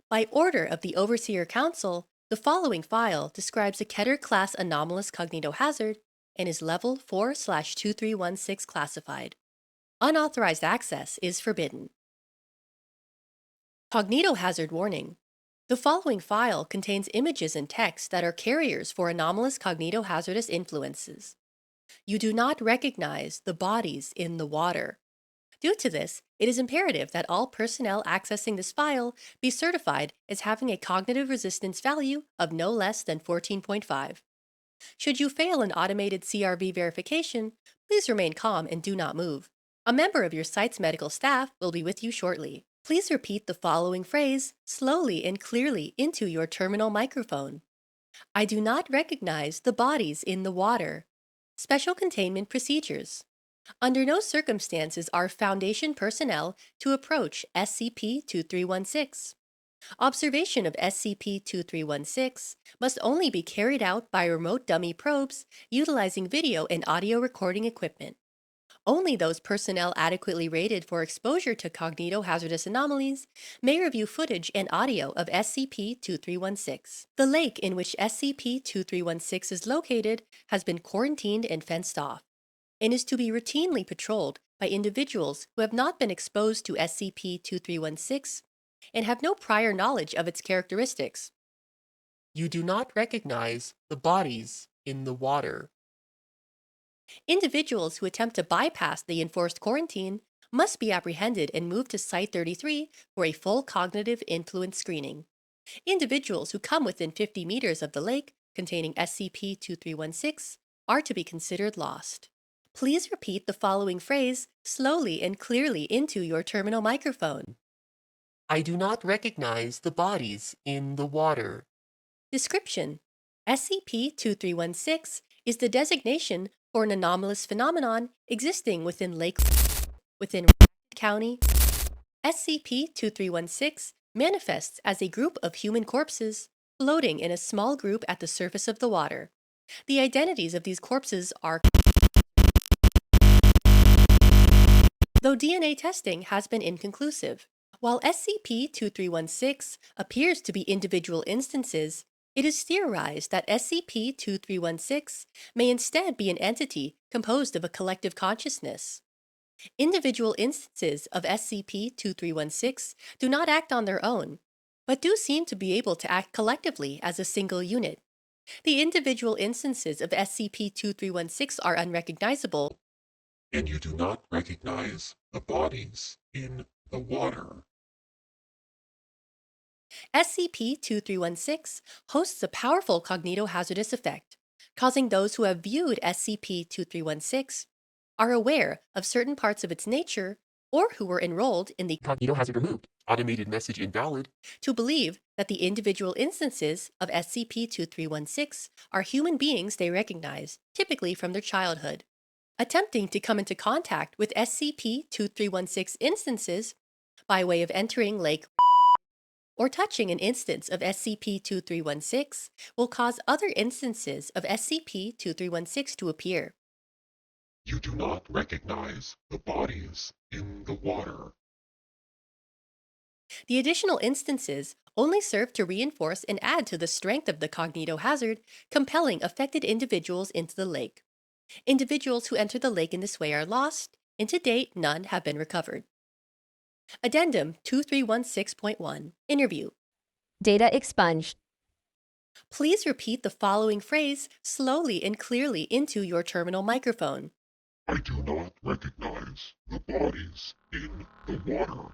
By order of the Overseer Council, the following file describes a Keter-class anomalous cognitohazard and is level 4/2316 classified. Unauthorized access is forbidden. Cognitohazard warning. The following file contains images and text that are carriers for anomalous cognitohazardous influences. You do not recognize the bodies in the water. Due to this, it is imperative that all personnel accessing this file be certified as having a cognitive resistance value of no less than 14.5. Should you fail an automated CRV verification, please remain calm and do not move. A member of your site's medical staff will be with you shortly. Please repeat the following phrase slowly and clearly into your terminal microphone. I do not recognize the bodies in the water. Special containment procedures. Under no circumstances are Foundation personnel to approach SCP-2316. Observation of SCP-2316 must only be carried out by remote dummy probes utilizing video and audio recording equipment. Only those personnel adequately rated for exposure to cognitohazardous anomalies may review footage and audio of SCP-2316. The lake in which SCP-2316 is located has been quarantined and fenced off, and is to be routinely patrolled by individuals who have not been exposed to SCP-2316 and have no prior knowledge of its characteristics. You do not recognize the bodies in the water. Individuals who attempt to bypass the enforced quarantine must be apprehended and moved to Site-33 for a full cognitive influence screening. Individuals who come within 50 meters of the lake containing SCP-2316 are to be considered lost. Please repeat the following phrase slowly and clearly into your terminal microphone. I do not recognize the bodies in the water. Description: SCP-2316 is the designation for an anomalous phenomenon existing within County. SCP-2316 manifests as a group of human corpses floating in a small group at the surface of the water. The identities of these corpses are though DNA testing has been inconclusive. While SCP-2316 appears to be individual instances, it is theorized that SCP-2316 may instead be an entity composed of a collective consciousness. Individual instances of SCP-2316 do not act on their own, but do seem to be able to act collectively as a single unit. The individual instances of SCP-2316 are unrecognizable, and you do not recognize the bodies in the water. SCP-2316 hosts a powerful cognitohazardous effect, causing those who have viewed SCP-2316, are aware of certain parts of its nature, or who were enrolled in the Cognitohazard removed. Automated message invalid. to believe that the individual instances of SCP-2316 are human beings they recognize, typically from their childhood. Attempting to come into contact with SCP-2316 instances by way of entering Lake or touching an instance of SCP-2316 will cause other instances of SCP-2316 to appear. You do not recognize the bodies in the water. The additional instances only serve to reinforce and add to the strength of the cognitohazard, compelling affected individuals into the lake. Individuals who enter the lake in this way are lost, and to date, none have been recovered. Addendum 2316.1 Interview. Data expunged. Please repeat the following phrase slowly and clearly into your terminal microphone. I do not recognize the bodies in the water.